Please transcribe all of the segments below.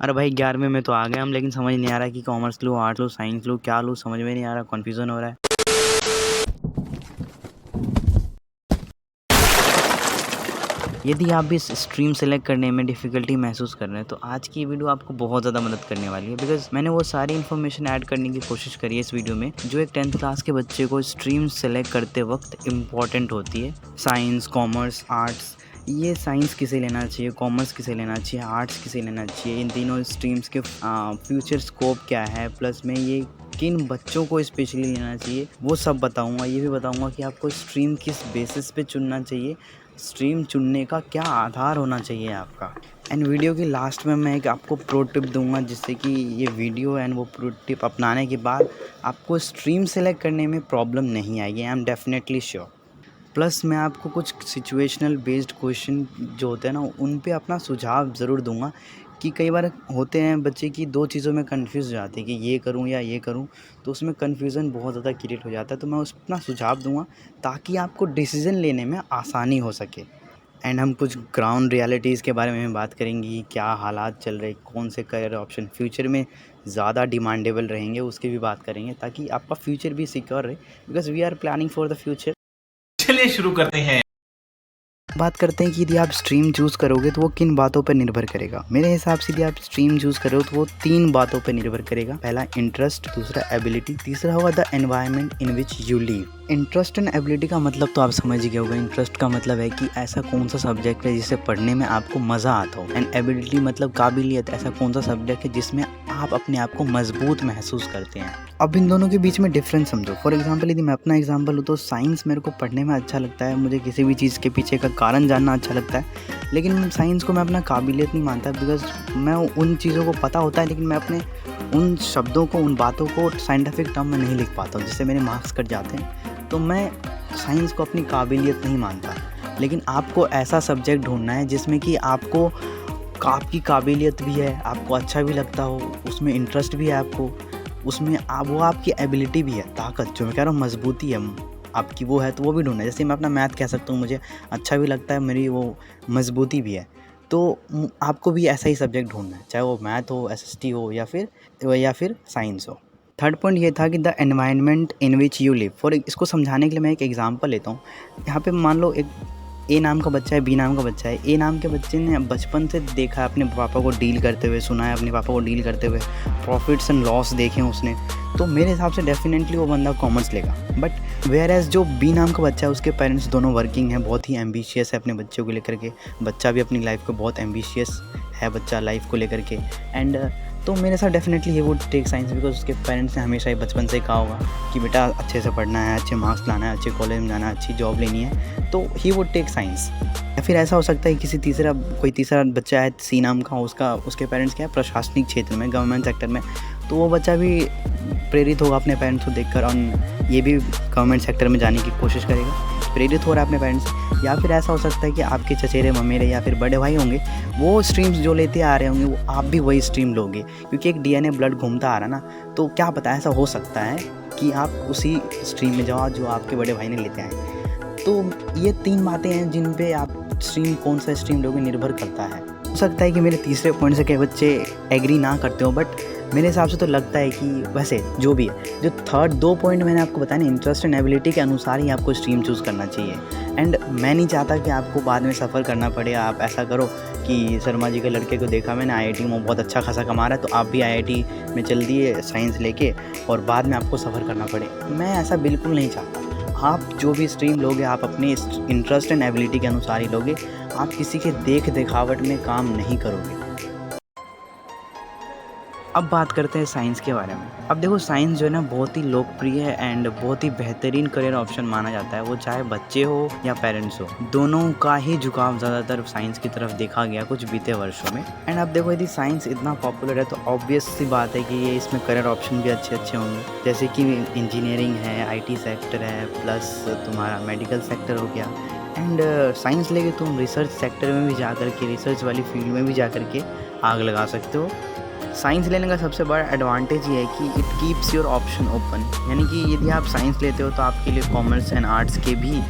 अरे भाई 11वीं में तो आ गए हम, लेकिन समझ नहीं आ रहा कि कॉमर्स लूँ, आर्ट्स लूँ, साइंस लूँ, क्या लूँ, समझ में नहीं आ रहा, कन्फ्यूज़न हो रहा है। यदि आप भी स्ट्रीम सेलेक्ट करने में डिफ़िकल्टी महसूस कर रहे हैं तो आज की वीडियो आपको बहुत ज़्यादा मदद करने वाली है, बिकॉज़ मैंने वो सारी इन्फॉर्मेशन ऐड करने की कोशिश करी है इस वीडियो में जो एक 10th क्लास के बच्चे को स्ट्रीम सेलेक्ट करते वक्त इम्पॉर्टेंट होती है। साइंस, कॉमर्स, आर्ट्स, ये साइंस किसे लेना चाहिए, कॉमर्स किसे लेना चाहिए, आर्ट्स किसे लेना चाहिए, इन तीनों स्ट्रीम्स के फ्यूचर स्कोप क्या है, प्लस में ये किन बच्चों को स्पेशली लेना चाहिए वो सब बताऊंगा। ये भी बताऊंगा कि आपको स्ट्रीम किस बेसिस पे चुनना चाहिए, स्ट्रीम चुनने का क्या आधार होना चाहिए आपका। एंड वीडियो की लास्ट में मैं एक आपको प्रो टिप दूंगा, जिससे कि ये वीडियो एंड वो प्रो टिप अपनाने के बाद आपको स्ट्रीम सेलेक्ट करने में प्रॉब्लम नहीं आएगी, I am definitely sure. Plus मैं आपको कुछ सिचुएशनल बेस्ड क्वेश्चन जो होते हैं ना, उन पे अपना सुझाव ज़रूर दूंगा कि कई बार होते हैं बच्चे की दो चीज़ों में कंफ्यूज हो जाते हैं कि ये करूं या ये करूं, तो उसमें कन्फ्यूज़न बहुत ज़्यादा क्रिएट हो जाता है। तो मैं उस अपना सुझाव दूंगा ताकि आपको डिसीज़न लेने में आसानी हो सके। एंड हम कुछ ग्राउंड रियलिटीज़ के बारे में बात करेंगे, क्या हालात चल रहे, कौन से करियर ऑप्शन फ्यूचर में ज़्यादा डिमांडेबल रहेंगे, उसकी भी बात करेंगे ताकि आपका फ्यूचर भी सिक्योर रहे, because we are planning for the future. चलिए शुरू करते हैं। बात करते हैं कि यदि आप स्ट्रीम चूज़ करोगे तो वो किन बातों पर निर्भर करेगा। मेरे हिसाब से यदि आप स्ट्रीम चूज़ करो तो वो 3 बातों पर निर्भर करेगा। पहला इंटरेस्ट, दूसरा एबिलिटी, तीसरा होगा the environment in which you live. Interest and ability का मतलब तो आप समझ ही गए होगा। इंटरेस्ट का मतलब है कि ऐसा कौन सा सब्जेक्ट है जिसे पढ़ने में आपको मज़ा आता हो, एंड एबिलिटी मतलब काबिलियत, ऐसा कौन सा सब्जेक्ट है जिसमें आप अपने आप को मजबूत महसूस करते हैं। अब इन दोनों के बीच में डिफरेंस समझो। फॉर एग्जांपल यदि मैं अपना एग्जांपल लूँ तो साइंस मेरे को पढ़ने में अच्छा लगता है, मुझे किसी भी चीज़ के पीछे का कारण जानना अच्छा लगता है, लेकिन साइंस को मैं अपना काबिलियत नहीं मानता, बिकॉज मैं उन चीज़ों को पता होता है लेकिन मैं अपने उन शब्दों को, उन बातों को साइंटिफिक टर्म में नहीं लिख पाता हूँ, जिससे मेरे मार्क्स कट जाते हैं। तो मैं साइंस को अपनी काबिलियत नहीं मानता। लेकिन आपको ऐसा सब्जेक्ट ढूंढना है जिसमें कि आपको आपकी काबिलियत भी है, आपको अच्छा भी लगता हो, उसमें इंटरेस्ट भी है आपको, उसमें वो आपकी एबिलिटी भी है, ताकत, जो मैं कह रहा हूँ मजबूती है आपकी, वो है, तो वो भी ढूंढना है। जैसे मैं अपना मैथ कह सकता हूँ, मुझे अच्छा भी लगता है, मेरी वो मजबूती भी है। तो आपको भी ऐसा ही सब्जेक्ट ढूंढना है, चाहे वो मैथ हो, एसएसटी हो, या फिर साइंस हो। थर्ड पॉइंट ये था कि the environment in which you live. For इसको समझाने के लिए मैं एक एग्जांपल लेता हूँ। यहाँ पे मान लो एक ए नाम का बच्चा है, बी नाम का बच्चा है। ए नाम के बच्चे ने बचपन से देखा अपने पापा को डील करते हुए, सुना है अपने पापा को डील करते हुए, प्रॉफिट्स एंड लॉस देखे उसने, तो मेरे हिसाब से डेफिनेटली वो बंदा कॉमर्स लेगा। बट वेयर एज जो बी नाम का बच्चा है, उसके पेरेंट्स दोनों वर्किंग हैं, बहुत ही एम्बिशियस है अपने बच्चों को लेकर के, बच्चा भी अपनी लाइफ को बहुत एम्बिशियस है, बच्चा लाइफ को लेकर के। एंड तो मेरे साथ डेफिनेटली ये वो टेक साइंस, बिकॉज उसके पेरेंट्स ने हमेशा ही बचपन से कहा होगा कि बेटा अच्छे से पढ़ना है, अच्छे मार्क्स लाना है, अच्छे कॉलेज में जाना है, अच्छी जॉब लेनी है, तो ही वो टेक साइंस। या फिर ऐसा हो सकता है कोई तीसरा बच्चा है सी नाम का, उसके पेरेंट्स क्या है प्रशासनिक क्षेत्र में, गवर्नमेंट सेक्टर में, तो वो बच्चा भी प्रेरित होगा अपने पेरेंट्स को देखकर और ये भी गवर्नमेंट सेक्टर में जाने की कोशिश करेगा, प्रेरित हो रहा है अपने पेरेंट्स से। या फिर ऐसा हो सकता है कि आपके चचेरे ममेरे या फिर बड़े भाई होंगे, वो स्ट्रीम्स जो लेते आ रहे होंगे, वो आप भी वही स्ट्रीम लोगे, क्योंकि एक डीएनए ब्लड घूमता आ रहा ना, तो क्या पता ऐसा हो सकता है कि आप उसी स्ट्रीम में जाओ जो आपके बड़े भाई ने लेते आए। तो ये 3 बातें हैं जिन पे आप कौन सा स्ट्रीम लोगे निर्भर करता है। हो सकता है कि मेरे तीसरे पॉइंट से कई बच्चे एग्री ना करते हो, बट मेरे हिसाब से तो लगता है कि वैसे जो भी है, जो थर्ड 2 पॉइंट मैंने आपको बताया ना, इंटरेस्ट एंड एबिलिटी के अनुसार ही आपको स्ट्रीम चूज़ करना चाहिए। एंड मैं नहीं चाहता कि आपको बाद में सफ़र करना पड़े। आप ऐसा करो कि शर्मा जी के लड़के को देखा मैंने आईआईटी में, बहुत अच्छा खासा कमा रहा है, तो आप भी आईआईटी में चल दिए साइंस लेके, और बाद में आपको सफ़र करना पड़े। मैं ऐसा बिल्कुल नहीं चाहता। आप जो भी स्ट्रीम लोगे, आप अपने इंटरेस्ट एंड एबिलिटी के अनुसार ही लोगे। आप किसी के देख दिखावट में काम नहीं करोगे। अब बात करते हैं साइंस के बारे में। अब देखो, साइंस जो है ना बहुत ही लोकप्रिय है एंड बहुत ही बेहतरीन करियर ऑप्शन माना जाता है, वो चाहे बच्चे हो या पेरेंट्स हो, दोनों का ही झुकाव ज़्यादातर साइंस की तरफ देखा गया कुछ बीते वर्षों में। एंड अब देखो, यदि साइंस इतना पॉपुलर है तो ऑब्वियस सी बात है कि ये इसमें करियर ऑप्शन भी अच्छे अच्छे होंगे, जैसे कि इंजीनियरिंग है, IT सेक्टर है, प्लस तुम्हारा मेडिकल सेक्टर हो गया। एंड साइंस लेके तुम रिसर्च सेक्टर में भी जा कर के, रिसर्च वाली फील्ड में भी जा कर के आग लगा सकते हो। साइंस लेने का सबसे बड़ा एडवांटेज ये है कि it keeps your option open, यानी कि यदि आप साइंस लेते हो तो आपके लिए कॉमर्स एंड आर्ट्स के भी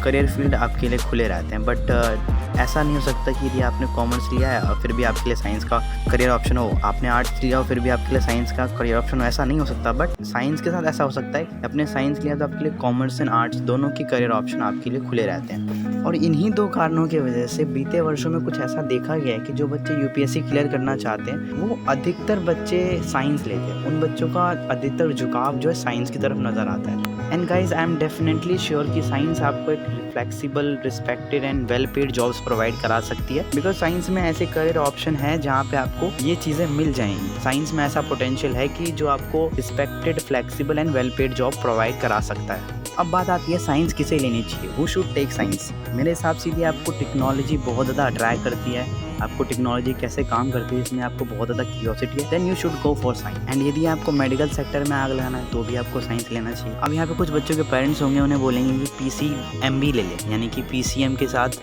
करियर फील्ड आपके लिए खुले रहते हैं। बट ऐसा नहीं हो सकता कि यदि आपने कॉमर्स लिया है और फिर भी आपके लिए साइंस का करियर ऑप्शन हो, आपने आर्ट्स लिया हो फिर भी आपके लिए साइंस का करियर ऑप्शन हो, ऐसा नहीं हो सकता। बट साइंस के साथ ऐसा हो सकता है कि आपने साइंस लिया तो आपके लिए कॉमर्स एंड आर्ट्स दोनों की करियर ऑप्शन आपके लिए खुले रहते हैं। और इन्हीं 2 कारणों की वजह से बीते वर्षों में कुछ ऐसा देखा गया है कि जो बच्चे यूपीएससी क्लियर करना चाहते हैं वो अधिकतर बच्चे साइंस लेते हैं। उन बच्चों का अधिकतर झुकाव जो है साइंस की तरफ नज़र आता है। And guys I am definitely sure कि साइंस आपको एक flexible, respected and well paid jobs provide करा सकती है, बिकॉज साइंस में ऐसे करियर ऑप्शन है जहाँ पे आपको ये चीज़ें मिल जाएंगी। साइंस में ऐसा पोटेंशियल है कि जो आपको respected, flexible and well paid job provide करा सकता है। अब बात आती है साइंस किसे लेनी चाहिए, हु शुड टेक साइंस। मेरे हिसाब से यदि आपको टेक्नोलॉजी बहुत ज़्यादा अट्रैक्ट करती है, आपको टेक्नोलॉजी कैसे काम करती है इसमें आपको बहुत ज़्यादा क्यूरियोसिटी है, then you should go for science. And यदि आपको मेडिकल सेक्टर में आग लगाना है तो भी आपको साइंस लेना चाहिए। अब यहाँ पे कुछ बच्चों के पेरेंट्स होंगे, उन्हें बोलेंगे कि PCMB ले लें, यानी कि PCM के साथ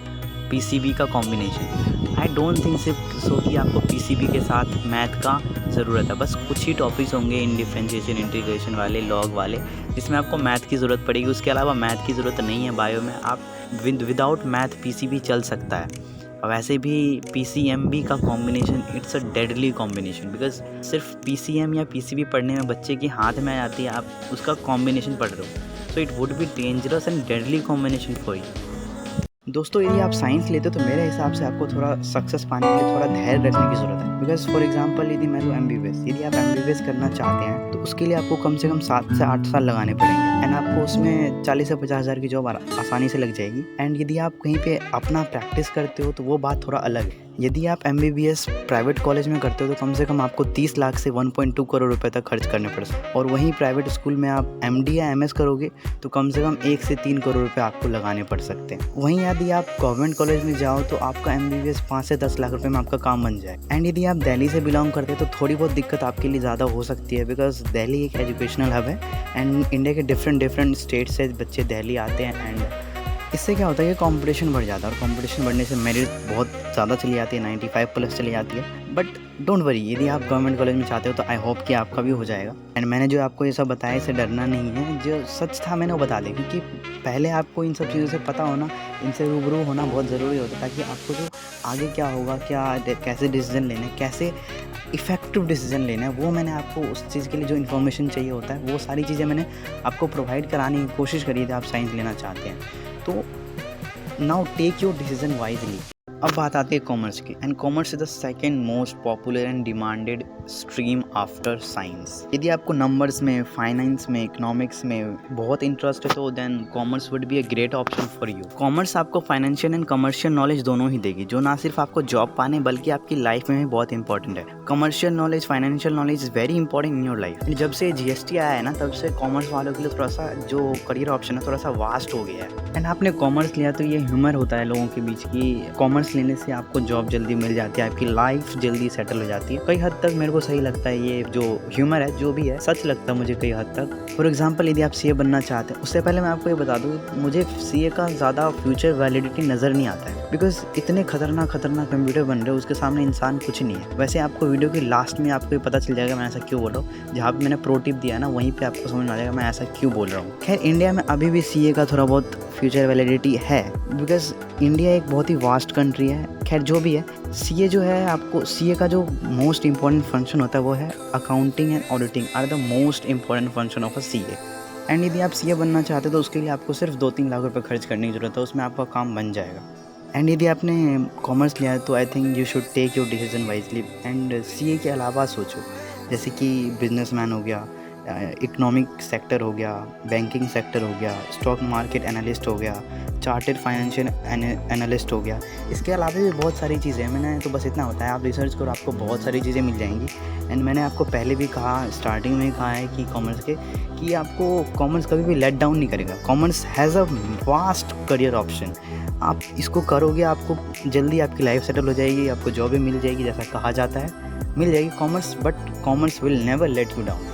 PCB का combination. I don't think so कि आपको PCB के साथ मैथ का ज़रूरत है। बस कुछ ही टॉपिक्स होंगे इन डिफरेंशिएशन, इंटीग्रेशन वाले, लॉग वाले, जिसमें आपको मैथ की ज़रूरत पड़ेगी। उसके अलावा मैथ की ज़रूरत नहीं है बायो में। आप विदाउट मैथ PCB चल सकता है। और वैसे भी PCMB का combination it's a deadly combination, because सिर्फ PCM या PCB पढ़ने में बच्चे के हाथ में आ जाती है, आप उसका कॉम्बिनेशन पढ़ रहे हो, so it would be dangerous and deadly combination for you. दोस्तों यदि आप साइंस लेते हो तो मेरे हिसाब से आपको थोड़ा सक्सेस पाने के लिए थोड़ा धैर्य रखने की ज़रूरत है। बिकॉज फॉर एग्जांपल यदि मैं लूँ MBBS, यदि आप MBBS करना चाहते हैं तो उसके लिए आपको कम से कम 7 से 8 साल लगाने पड़ेंगे। एंड आपको उसमें 40 से 50 हज़ार की जॉब आसानी से लग जाएगी। एंड यदि आप कहीं पे अपना प्रैक्टिस करते हो तो वो बात थोड़ा अलग है। यदि आप MBBS प्राइवेट कॉलेज में करते हो तो कम से कम आपको 30 लाख से 1.2 करोड़ रुपए तक खर्च करने पड़ सकते हैं। और वहीं प्राइवेट स्कूल में आप MD या MS करोगे तो कम से कम 1 से 3 करोड़ रुपए आपको लगाने पड़ सकते हैं। वहीं यदि आप गवर्नमेंट कॉलेज में जाओ तो आपका MBBS 5 से 10 लाख रुपए में आपका काम बन जाए। एंड यदि आप दिल्ली से बिलोंग करते हैं तो थोड़ी बहुत दिक्कत आपके लिए ज़्यादा हो सकती है, बिकॉज दिल्ली एक एजुकेशनल हब है एंड इंडिया के डिफरेंट स्टेट से बच्चे दिल्ली आते हैं। एंड इससे क्या होता है कि कंपटीशन बढ़ जाता है, और कंपटीशन बढ़ने से मेरिट बहुत ज़्यादा चली जाती है, 95+ चली जाती है। बट डोंट वरी, यदि आप गवर्नमेंट कॉलेज में चाहते हो तो आई होप कि आपका भी हो जाएगा। एंड मैंने जो आपको ये सब बताया इससे डरना नहीं है, जो सच था मैंने वो बता दें, क्योंकि पहले आपको इन सब चीज़ों से पता होना, इनसे रूबरू होना बहुत ज़रूरी होता है, ताकि आपको जो आगे क्या होगा, कैसे डिसीजन लेने, कैसे इफ़ेक्टिव डिसीजन लेना है, वो मैंने आपको उस चीज़ के लिए जो इन्फॉर्मेशन चाहिए होता है वो सारी चीज़ें मैंने आपको प्रोवाइड कराने की कोशिश करी थी। आप साइंस लेना चाहते हैं तो now take your decision wisely. अब बात आती है कॉमर्स की। And commerce is the second most popular and demanded stream after science. यदि आपको नंबर्स में, फाइनेंस में, इकोनॉमिक्स में बहुत इंटरेस्ट है तो then commerce would be a great option for you. Commerce आपको फाइनेंशियल एंड कमर्शियल नॉलेज दोनों ही देगी, जो ना सिर्फ आपको जॉब पाने बल्कि आपकी लाइफ में भी बहुत इंपॉर्टेंट है। Commercial knowledge, financial knowledge is very important in your life. जब से GST आया है ना, तब से कॉमर्स वालों के लिए थोड़ा सा जो करियर ऑप्शन है थोड़ा सा वास्ट हो गया है। एंड आपने कॉमर्स लिया तो ये ह्यूमर होता है लोगों के बीच की कॉमर्स लेने से आपको जॉब जल्दी मिल जाती है, आपकी लाइफ जल्दी सेटल हो जाती है। कई हद तक मेरे को सही लगता है, ये जो ह्यूमर है जो भी है सच लगता है मुझे कई हद तक। फॉर एग्जांपल यदि आप CA बनना चाहते हैं, उससे पहले मैं आपको ये बता दूँ, मुझे CA का ज़्यादा फ्यूचर वैलिडिटी नज़र नहीं आता है, बिकॉज इतने खतरनाक कंप्यूटर बन रहे हो, उसके सामने इंसान कुछ नहीं है। वैसे आपको वीडियो के लास्ट में आपको पता चल जाएगा मैं ऐसा क्यों बोल रहा हूँ, जहाँ पर मैंने प्रो टिप दिया है ना वहीं पर आपको समझ में आ जाएगा मैं ऐसा क्यों बोल रहा हूँ। खैर इंडिया में अभी भी CA का थोड़ा बहुत फ्यूचर वैलिडिटी है, बिकॉज इंडिया एक बहुत ही वास्ट कंट्री है। खैर जो भी है, CA जो है, आपको CA का जो मोस्ट इंपॉर्टेंट फंक्शन होता है वो है accounting and auditing are the most important function of a CA। And यदि आप CA बनना चाहते हो तो उसके लिए आपको सिर्फ 2-3 लाख रुपए खर्च करने की ज़रूरत है, उसमें आपका काम बन जाएगा। एंड यदि आपने कॉमर्स लिया है तो I think you should take your decision wisely. And CA के अलावा सोचो, जैसे कि बिजनेसमैन हो गया, इकोनॉमिक सेक्टर हो गया, बैंकिंग सेक्टर हो गया, स्टॉक मार्केट एनालिस्ट हो गया, चार्टेड फाइनेंशियल एनालिस्ट हो गया। इसके अलावा भी बहुत सारी चीज़ें हैं, मैंने तो बस इतना होता है, आप रिसर्च करो आपको बहुत सारी चीज़ें मिल जाएंगी। एंड मैंने आपको पहले भी कहा, स्टार्टिंग में ही कहा है कि कॉमर्स के, कि आपको कॉमर्स कभी भी लेट डाउन नहीं करेगा। Commerce has a vast career option. आप इसको करोगे, आपको जल्दी आपकी लाइफ सेटल हो जाएगी, आपको जॉब भी मिल जाएगी, जैसा कहा जाता है मिल जाएगी commerce, but commerce will never let you down.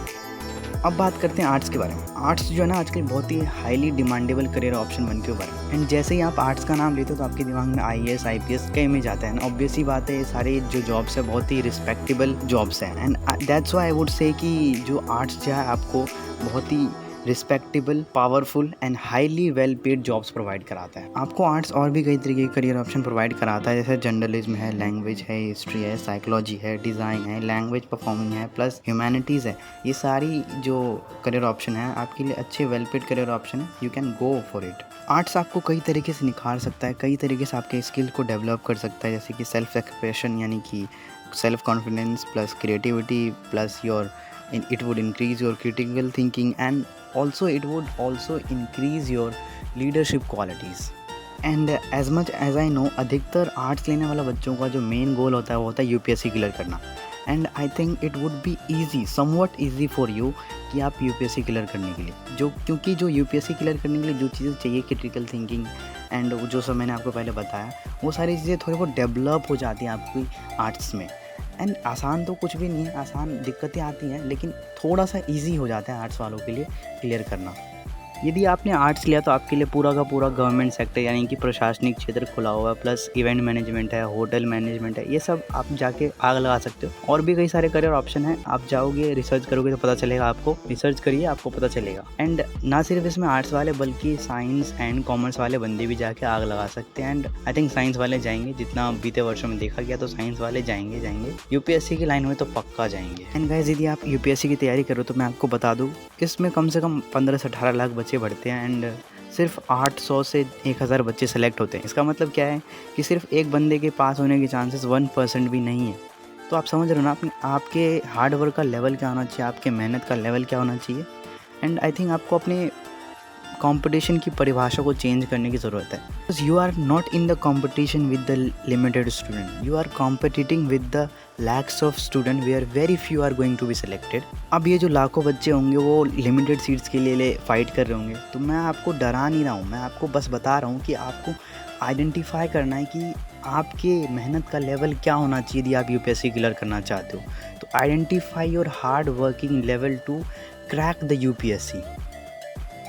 अब बात करते हैं आर्ट्स के बारे में। आर्ट्स जो है ना आजकल बहुत ही हाईली डिमांडेबल करियर ऑप्शन बन के उभरा है। एंड जैसे ही आप आर्ट्स का नाम लेते हो तो आपके दिमाग में IAS IPS का इमेज आता है। ऑब्वियस ही बात है, ये सारे जो जॉब्स है बहुत ही रिस्पेक्टेबल जॉब्स हैं। And that's why I would say कि जो आर्ट्स जो है आपको बहुत ही respectable, powerful and highly well paid jobs provide कराता है। आपको आर्ट्स और भी कई तरीके के करियर ऑप्शन प्रोवाइड कराता है, जैसे जर्नलिज्म है, लैंग्वेज है, हिस्ट्री है, साइकोलॉजी है, डिज़ाइन है, लैंग्वेज परफॉर्मिंग है, प्लस ह्यूमैनिटीज़ है। ये सारी जो करियर ऑप्शन है आपके लिए अच्छे वेल पेड करियर ऑप्शन है, you can go for it. Arts आपको कई तरीके से निखार सकता है, कई तरीके से आपके स्किल को डेवलप कर सकता है, जैसे कि सेल्फ एक्सप्रेशन यानी कि self confidence plus creativity plus your it would increase your critical thinking and also it would also increase your leadership qualities and as much as I know अधिकतर arts लेने वाला बच्चों का जो मेन गोल होता है वो होता है यूपीएससी क्लियर करना and I think it would be easy somewhat easy for you कि आप यूपीएससी क्लियर करने के लिए क्योंकि जो यूपीएससी क्लियर करने के लिए जो चीज़ें चाहिए क्रिटिकल थिंकिंग एंड जो सब मैंने आपको पहले बताया वो सारी चीज़ें थोड़ी बहुत डेवलप हो जाती हैं आपकी आर्ट्स में। एंड आसान तो कुछ भी नहीं है, आसान दिक्कतें आती हैं लेकिन थोड़ा सा इजी हो जाता है आर्ट्स वालों के लिए क्लियर करना। यदि आपने आर्ट्स लिया तो आपके लिए पूरा का पूरा गवर्नमेंट सेक्टर यानी कि प्रशासनिक क्षेत्र खुला हुआ है, प्लस इवेंट मैनेजमेंट है, होटल मैनेजमेंट है, ये सब आप जाके आग लगा सकते हो। और भी कई सारे करियर ऑप्शन हैं, आप जाओगे रिसर्च करोगे तो पता चलेगा आपको, रिसर्च करिए आपको पता चलेगा। एंड ना सिर्फ इसमें आर्ट्स वाले बल्कि साइंस एंड कॉमर्स वाले बंदे भी जाके आग लगा सकते हैं। एंड आई थिंक साइंस वाले जाएंगे, जितना बीते वर्षों में देखा गया तो साइंस वाले जाएंगे यूपीएससी की लाइन में तो पक्का जाएंगे। एंड गाइस यदि आप यूपीएससी की तैयारी करो तो मैं आपको बता दूँ इसमें कम से कम 15 से 18 लाख बच्चे बढ़ते हैं एंड सिर्फ 800 से 1000 बच्चे सेलेक्ट होते हैं। इसका मतलब क्या है कि सिर्फ एक बंदे के पास होने के चांसेस 1% भी नहीं है। तो आप समझ रहे हो ना आपके हार्ड वर्क का लेवल क्या होना चाहिए, आपके मेहनत का लेवल क्या होना चाहिए। एंड आई थिंक आपको अपने कंपटीशन की परिभाषा को चेंज करने की ज़रूरत है। Because you are not in the competition with the limited student, you are competing with the lakhs of student where very few are going to be selected. अब ये जो लाखों बच्चे होंगे वो लिमिटेड सीट्स के लिए फाइट कर रहे होंगे, तो मैं आपको डरा नहीं रहा हूँ, मैं आपको बस बता रहा हूँ कि आपको आइडेंटिफाई करना है कि आपके मेहनत का लेवल क्या होना चाहिए यदि आप यूपीएससी क्लियर करना चाहते हो। तो identify your hard working level to crack the UPSC.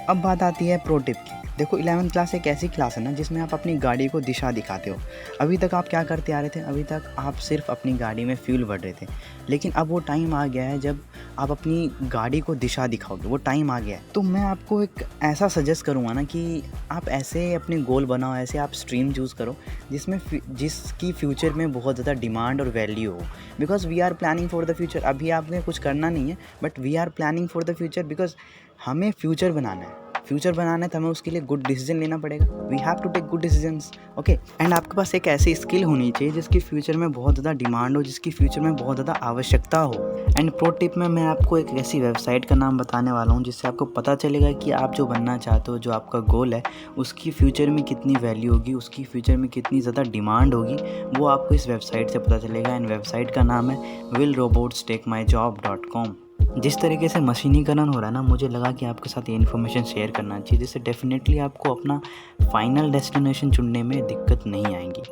अब बात आती है प्रो टिप की। देखो 11th क्लास एक ऐसी क्लास है ना जिसमें आप अपनी गाड़ी को दिशा दिखाते हो। अभी तक आप क्या करते आ रहे थे, अभी तक आप सिर्फ अपनी गाड़ी में फ्यूल भर रहे थे, लेकिन अब वो टाइम आ गया है जब आप अपनी गाड़ी को दिशा दिखाओगे, वो टाइम आ गया है। तो मैं आपको एक ऐसा सजेस्ट करूँगा ना कि आप ऐसे अपने गोल बनाओ, ऐसे आप स्ट्रीम चूज़ करो जिसकी फ्यूचर में बहुत ज़्यादा डिमांड और वैल्यू हो। Because we are planning for the future. अभी आपने कुछ करना नहीं है but we are planning for the future, because हमें फ्यूचर बनाना है। फ्यूचर बनाना है तो हमें उसके लिए गुड डिसीजन लेना पड़ेगा। We have to take good decisions, okay. And आपके पास एक ऐसी स्किल होनी चाहिए जिसकी फ्यूचर में बहुत ज़्यादा डिमांड हो, जिसकी फ्यूचर में बहुत ज़्यादा आवश्यकता हो। एंड प्रो टिप में मैं आपको एक ऐसी वेबसाइट का नाम बताने वाला हूँ जिससे आपको पता चलेगा कि आप जो बनना चाहते हो, जो आपका गोल है, उसकी फ्यूचर में कितनी वैल्यू होगी, उसकी फ्यूचर में कितनी ज़्यादा डिमांड होगी, वो आपको इस वेबसाइट से पता चलेगा। एंड वेबसाइट का नाम है willrobotstakemyjob.com। जिस तरीके से मशीनीकरण हो रहा है ना, मुझे लगा कि आपके साथ ये इन्फॉर्मेशन शेयर करना चाहिए, जिससे डेफिनेटली आपको अपना फाइनल डेस्टिनेशन चुनने में दिक्कत नहीं आएगी।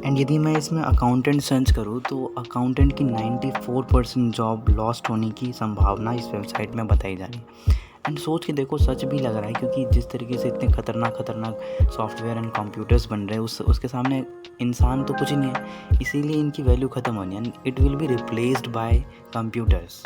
एंड यदि मैं इसमें अकाउंटेंट सर्च करूँ तो अकाउंटेंट की 94% जॉब लॉस्ट होने की संभावना इस वेबसाइट में बताई जा रही है। एंड सोच के देखो सच भी लग रहा है, क्योंकि जिस तरीके से इतने खतरनाक सॉफ्टवेयर एंड कंप्यूटर्स बन रहे हैं उसके सामने इंसान तो कुछ नहीं है, इसीलिए इनकी वैल्यू ख़त्म होनी है। It will be replaced by computers.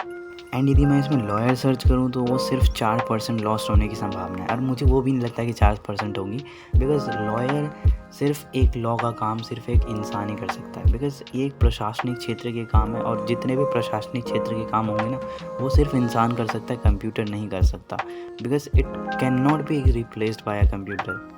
And यदि मैं इसमें लॉयर सर्च करूँ तो वो सिर्फ 4% लॉस्ट होने की संभावना है। और मुझे वो भी नहीं लगता कि 4% होगी, बिकॉज़ लॉयर सिर्फ एक लॉ का काम सिर्फ एक इंसान ही कर सकता है। बिकॉज़ ये एक प्रशासनिक क्षेत्र के काम है और जितने भी प्रशासनिक क्षेत्र के काम होंगे ना वो सिर्फ इंसान कर सकता है, कंप्यूटर नहीं कर सकता। Because it can not be replaced by a computer.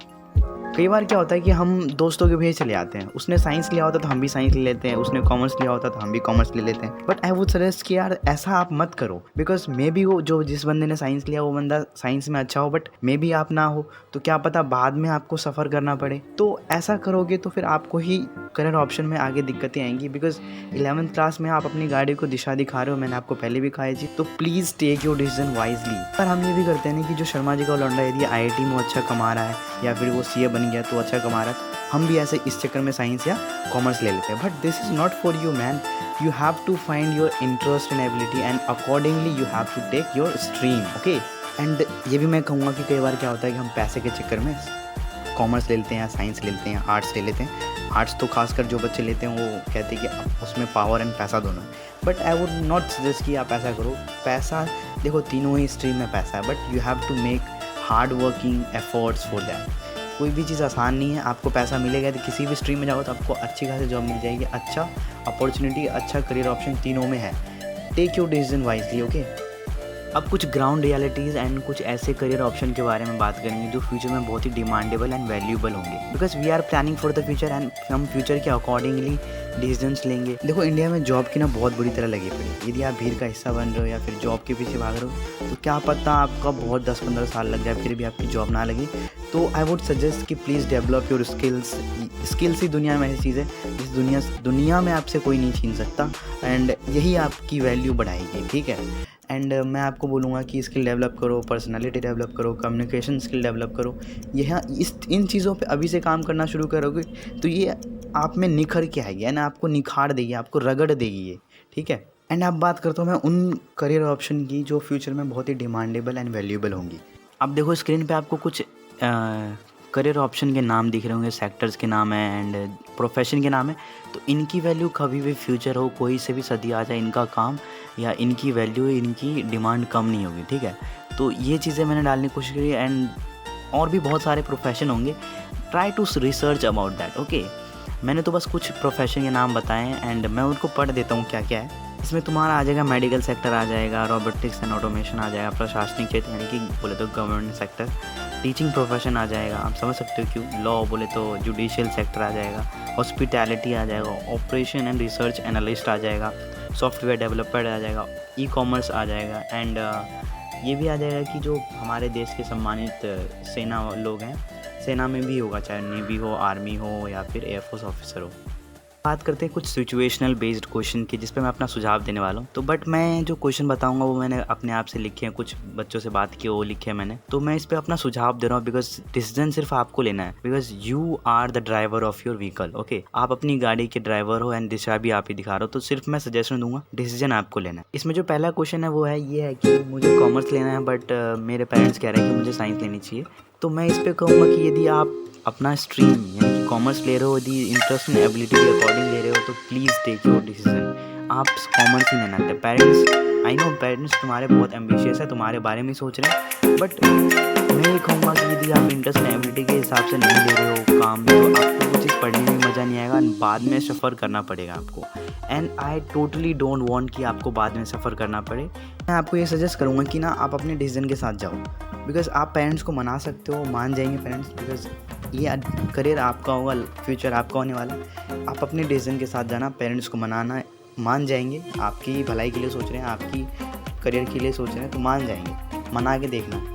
कई बार क्या होता है कि हम दोस्तों के भेज चले आते हैं, उसने साइंस लिया होता तो हम भी साइंस ले लेते हैं, उसने कॉमर्स लिया होता तो हम भी कॉमर्स ले लेते हैं। बट आई वुड सजेस्ट कि यार ऐसा आप मत करो, बिकॉज मे बी वो जिस बंदे ने साइंस लिया वो बंदा साइंस में अच्छा हो, बट मे बी आप ना हो, तो क्या पता बाद में आपको सफ़र करना पड़े। तो ऐसा करोगे तो फिर आपको ही करियर ऑप्शन में आगे दिक्कतें आएंगी। बिकॉज 11th क्लास में आप अपनी गाड़ी को दिशा दिखा रहे हो, मैंने आपको पहले भी कहा है, तो please take your decision wisely. पर हम ये भी करते हैं ना कि जो शर्मा जी का लौंडा यदि IIT में अच्छा कमा रहा है या फिर वो CA बन गया तो अच्छा कमा रहा है, हम भी ऐसे इस चक्कर में साइंस या कॉमर्स ले लेते हैं। But this is not for you man, you have to find your interest and ability and accordingly you have to take your stream, okay. And ये भी मैं कहूँगा कि कई बार क्या होता है कि हम पैसे के चक्कर में कॉमर्स ले लेते हैं या साइंस ले लेते हैं या आर्ट्स ले लेते हैं। आर्ट्स तो खासकर जो बच्चे लेते हैं वो कहते हैं कि उसमें पावर एंड पैसा दोनों है। But I would not suggest कि आप ऐसा करो। पैसा देखो तीनों ही स्ट्रीम में पैसा है, but you have to make hard working efforts for that. कोई भी चीज़ आसान नहीं है, आपको पैसा मिलेगा तो किसी भी स्ट्रीम में जाओ तो आपको अच्छी खासी जॉब मिल जाएगी, अच्छा अपॉर्चुनिटी, अच्छा करियर ऑप्शन तीनों में है। Take your decision wisely, okay. अब कुछ ग्राउंड रियलिटीज़ एंड कुछ ऐसे करियर ऑप्शन के बारे में बात करेंगे जो फ्यूचर में बहुत ही डिमांडेबल एंड वैल्यूएबल होंगे, because we are planning for the future and हम फ्यूचर के अकॉर्डिंगली डिसीजंस लेंगे। देखो इंडिया में जॉब की ना बहुत बुरी तरह लगी पड़ी है। यदि आप भीड़ का हिस्सा बन रहे हो या फिर जॉब के पीछे भाग रहे हो तो क्या पता आपका बहुत 10-15 साल लग जाए फिर भी आपकी जॉब ना लगी। तो आई वुड सजेस्ट कि please develop your skills. Skills ही दुनिया में ऐसी चीज़ है जिस दुनिया में आपसे कोई नहीं छीन सकता, एंड यही आपकी वैल्यू बढ़ाएगी, ठीक है। एंड मैं आपको बोलूँगा कि स्किल डेवलप करो, पर्सनालिटी डेवलप करो, कम्युनिकेशन स्किल डेवलप करो। यह इन चीज़ों पे अभी से काम करना शुरू करोगे तो ये आप में निखर के आएगी, यानी आपको निखार देगी, आपको रगड़ देगी ये, ठीक है। एंड अब बात करता हूँ मैं उन करियर ऑप्शन की जो फ्यूचर में बहुत ही डिमांडेबल एंड वैल्यूएबल होंगी। अब देखो स्क्रीन पे आपको कुछ करियर ऑप्शन के नाम दिख रहे होंगे, सेक्टर्स के नाम है एंड प्रोफेशन के नाम है। तो इनकी वैल्यू कभी भी फ्यूचर हो कोई से भी सदी आ जाए, इनका काम या इनकी वैल्यू, इनकी डिमांड कम नहीं होगी, ठीक है। तो ये चीज़ें मैंने डालने की कोशिश करी एंड और भी बहुत सारे प्रोफेशन होंगे, try to research about that, okay. मैंने तो बस कुछ प्रोफेशन के नाम बताए हैं एंड मैं उनको पढ़ देता हूँ क्या क्या है। इसमें तुम्हारा आ जाएगा मेडिकल सेक्टर आ जाएगा, रोबोटिक्स एंड ऑटोमेशन आ जाएगा, प्रशासनिक क्षेत्र यानी कि बोले तो गवर्नमेंट सेक्टर, टीचिंग प्रोफेशन आ जाएगा, आप समझ सकते हो क्यों, लॉ बोले तो जुडिशियल सेक्टर आ जाएगा, हॉस्पिटैलिटी आ जाएगा, ऑपरेशन एंड रिसर्च एनालिस्ट आ जाएगा, सॉफ्टवेयर डेवलपर आ जाएगा, ई कॉमर्स आ जाएगा एंड ये भी आ जाएगा कि जो हमारे देश के सम्मानित सेना लोग हैं, सेना में भी होगा, चाहे नेवी हो, आर्मी हो या फिर एयरफोर्स ऑफिसर हो। बात करते हैं कुछ सिचुएशनल बेस्ड क्वेश्चन की जिस पे मैं अपना सुझाव देने वाला हूँ। तो बट मैं जो क्वेश्चन बताऊंगा वो मैंने अपने आप से लिखे हैं, कुछ बच्चों से बात की वो लिखे हैं मैंने, तो मैं इस पे अपना सुझाव दे रहा हूँ बिकॉज डिसीजन सिर्फ आपको लेना है, because you are the driver of your vehicle, okay. आप अपनी गाड़ी के ड्राइवर हो एंड दिशा भी आप ही दिखा रहे हो, तो सिर्फ मैं सजेशन दूंगा, डिसीजन आपको लेना है। इसमें जो पहला क्वेश्चन है वो है ये है कि मुझे कॉमर्स लेना है बट मेरे पेरेंट्स कह रहे हैं कि मुझे साइंस लेनी चाहिए। तो मैं इस पर कहूँगा कि यदि आप अपना स्ट्रीम यानी कि कॉमर्स ले रहे हो, यदि इंटरेस्ट एंड एबिलिटी के अकॉर्डिंग ले रहे हो तो प्लीज़ टेक योर डिसीजन, आप कॉमर्स ही लेना है। पेरेंट्स, आई नो पेरेंट्स तुम्हारे बहुत एम्बिशियस है, तुम्हारे बारे में सोच रहे हैं, बट मैं ये कहूँगा कि यदि आप इंटरेस्ट एंड एबिलिटी के हिसाब से नहीं ले रहे हो काम, तो आपको वो चीज़ पढ़ने में मज़ा नहीं आएगा, बाद में सफ़र करना पड़ेगा आपको। And I totally don't want कि आपको बाद में सफ़र करना पड़े। मैं आपको ये सजेस्ट करूँगा कि ना आप अपने डिसीजन के साथ जाओ, बिकॉज आप पेरेंट्स को मना सकते हो, मान जाएंगे पेरेंट्स, बिकॉज ये करियर आपका होगा, फ्यूचर आपका होने वाला है। आप अपने डिसीजन के साथ जाना, पेरेंट्स को मनाना, मान जाएंगे, आपकी भलाई के लिए सोच रहे हैं, आपकी करियर के लिए सोच रहे हैं तो मान जाएंगे, मना के देखना।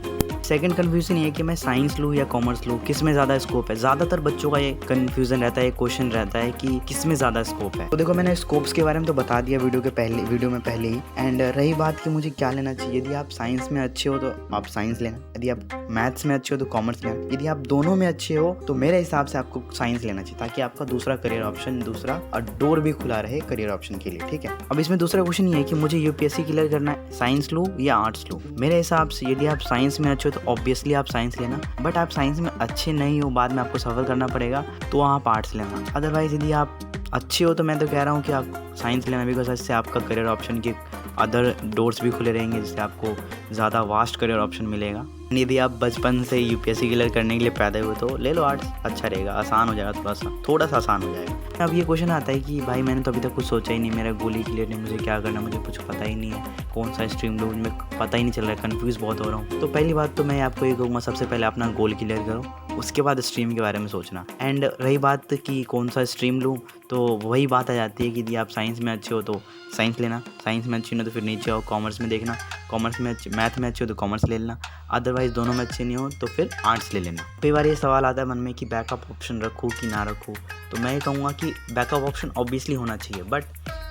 सेकंड कन्फ्यूजन ये है कि मैं साइंस लूँ या कॉमर्स लूँ, किस में ज़्यादा स्कोप है। ज़्यादातर बच्चों का ये कन्फ्यूज़न रहता है, क्वेश्चन रहता है कि किस में ज़्यादा स्कोप है। तो देखो मैंने स्कोप्स के बारे में तो बता दिया वीडियो में पहले ही। एंड रही बात कि मुझे क्या लेना चाहिए, यदि आप साइंस में अच्छे हो तो आप साइंस लेना, यदि आप मैथ्स में अच्छे हो तो कॉमर्स लेना, यदि आप दोनों में अच्छे हो तो मेरे हिसाब से आपको साइंस लेना चाहिए, ताकि आपका दूसरा करियर ऑप्शन, दूसरा डोर भी खुला रहे करियर ऑप्शन के लिए, ठीक है। अब इसमें दूसरा क्वेश्चन ये है कि मुझे यूपीएससी क्लियर करना है, साइंस लूँ या आर्ट्स लूँ। मेरे हिसाब से यदि आप साइंस में अच्छे हो तो ऑब्वियसली आप साइंस लेना, बट आप साइंस में अच्छे नहीं हो, बाद में आपको सफ़र करना पड़ेगा, तो आप आर्ट्स लेना। अदरवाइज़ यदि आप अच्छे हो तो मैं तो कह रहा हूँ कि आप साइंस लेना, बिकॉज इससे आपका करियर ऑप्शन के अदर डोर्स भी खुले रहेंगे, जिससे आपको ज़्यादा वास्ट करियर ऑप्शन मिलेगा। यदि आप बचपन से यूपीएससी क्लियर करने के लिए पैदा हुए तो ले लो आर्ट्स, अच्छा रहेगा, आसान हो जाएगा, थोड़ा सा आसान हो जाएगा। अब ये क्वेश्चन आता है कि भाई मैंने तो अभी तक कुछ सोचा ही नहीं, मेरा गोल ही क्लियर नहीं, मुझे क्या करना, मुझे कुछ पता ही नहीं है, कौन सा स्ट्रीम लूँ, मुझे पता ही नहीं चल रहा है, कन्फ्यूज़ बहुत हो रहा हूँ। तो पहली बात तो मैं आपको ये कहूँगा, सबसे पहले अपना गोल क्लियर करो, उसके बाद स्ट्रीम के बारे में सोचना। एंड रही बात कि कौन सा स्ट्रीम लूँ, तो वही बात आ जाती है कि यदि आप साइंस में अच्छे हो तो साइंस लेना, साइंस में अच्छे हो तो फिर नीचे आओ कॉमर्स में देखना, कॉमर्स में मैथ में अच्छे हो तो कॉमर्स ले लेना, अदरवाइज़ दोनों में अच्छे नहीं हो तो फिर आर्ट्स ले लेना। कई बार ये सवाल आता है मन में कि बैकअप ऑप्शन रखूँ कि ना रखूँ, तो मैं ये कहूँगा कि बैकअप ऑप्शन ऑब्वियसली होना चाहिए, बट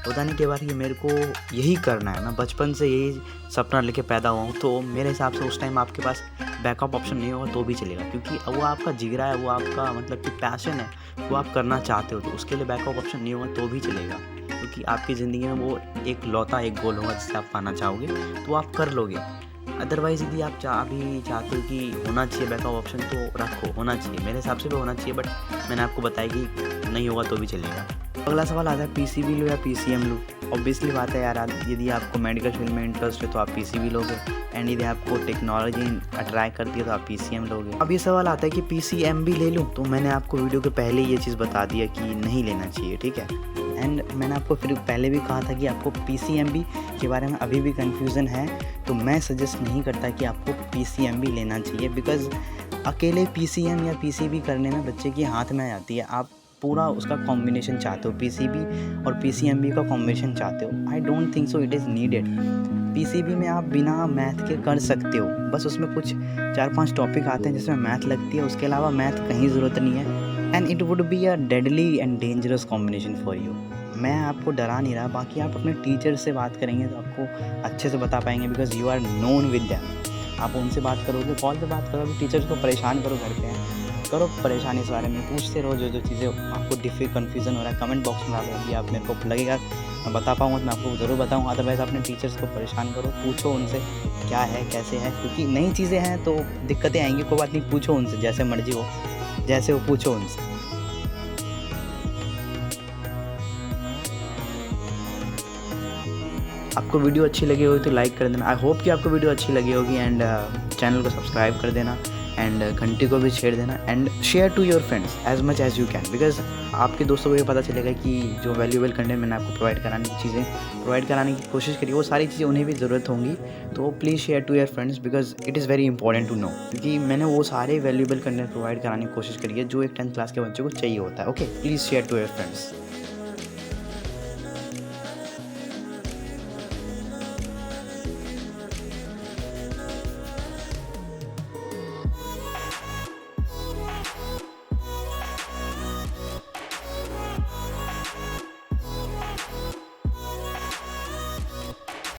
पता नहीं कई बार कि मेरे को यही करना है, मैं बचपन से यही सपना लेके पैदा हुआ हूँ, तो मेरे हिसाब से उस टाइम आपके पास बैकअप ऑप्शन नहीं होगा तो भी चलेगा, क्योंकि वो आपका जिगरा है, वो आपका मतलब कि पैशन है, वो आप करना चाहते हो, तो उसके लिए बैकअप ऑप्शन नहीं होगा तो भी चलेगा, क्योंकि आपकी ज़िंदगी में वो एक लौता एक गोल होगा जिससे आप पाना चाहोगे तो आप कर लोगे। अदरवाइज़ यदि आप अभी चाहते हो कि होना चाहिए बैकअप ऑप्शन तो रखो, होना चाहिए, मेरे हिसाब से भी होना चाहिए, बट मैंने आपको बताया कि नहीं होगा तो भी चलेगा। अगला सवाल आता है पीसीबी लो या पीसीएम लो। ऑब्वियसली बात है यार, यदि आपको मेडिकल फील्ड में इंटरेस्ट है तो आप पीसीबी लोगे, एंड यदि आपको टेक्नोलॉजी अट्रैक्ट करती है तो आप पीसीएम लोगे। अब ये सवाल आता है कि पीसीएम भी ले लूँ, तो मैंने आपको वीडियो के पहले ये चीज़ बता दिया कि नहीं लेना चाहिए, ठीक है। एंड मैंने आपको फिर पहले भी कहा था कि आपको पीसीएमबी के बारे में अभी भी कन्फ्यूज़न है, तो मैं सजेस्ट नहीं करता कि आपको पीसीएमबी लेना चाहिए, बिकॉज़ अकेले पीसीएम या पीसीबी करने में बच्चे के हाथ में आ जाती है। आप पूरा उसका कॉम्बिनेशन चाहते हो, पीसीबी और पीसीएमबी का कॉम्बिनेशन चाहते हो। I don't think so it is needed. PCB में आप बिना मैथ के कर सकते हो, बस उसमें कुछ 4-5 टॉपिक आते हैं जिसमें मैथ लगती है, उसके अलावा मैथ कहीं ज़रूरत नहीं है। And it would be a deadly and dangerous combination for you. मैं आपको डरा नहीं रहा, बाकी आप अपने टीचर से बात करेंगे तो आपको अच्छे से बता पाएंगे, because you are known with them. आप उनसे बात करोगे, कॉल पे बात करोगे, टीचर्स को परेशान करो, घर पे करो परेशानी इस बारे में, पूछते रहो जो चीज़ें आपको कन्फ्यूज़न हो रहा है, कमेंट बॉक्स में डालो। यदि आप मेरे को लगेगा मैं बता पाऊँगा तो मैं आपको ज़रूर बताऊँगा, अदरवाइज़ अपने टीचर्स को परेशान करो, पूछो उनसे क्या है कैसे है, क्योंकि नई चीज़ें हैं तो दिक्कतें आएंगी। कोई बात नहीं, पूछो उनसे, जैसे मर्जी हो, जैसे हो पूछो उनसे। आपको वीडियो अच्छी लगी होगी तो लाइक कर देना। आई होप कि आपको वीडियो अच्छी लगी होगी, एंड चैनल को सब्सक्राइब कर देना, एंड घंटी को भी छेड़ देना, and share to your friends as much as you can, because आपके दोस्तों को ये पता चलेगा कि जो वैल्यूएबल कंटेंट मैंने आपको प्रोवाइड कराने की चीज़ें प्रोवाइड कराने की कोशिश करी, वो सारी चीज़ें उन्हें भी ज़रूरत होंगी। तो please share to your friends, because it is very important to know, क्योंकि मैंने वो सारे वैल्यूएबल कंटेंट प्रोवाइड कराने की कोशिश करी है जो एक 10th क्लास के बच्चे को चाहिए होता है। Okay, please share to your friends.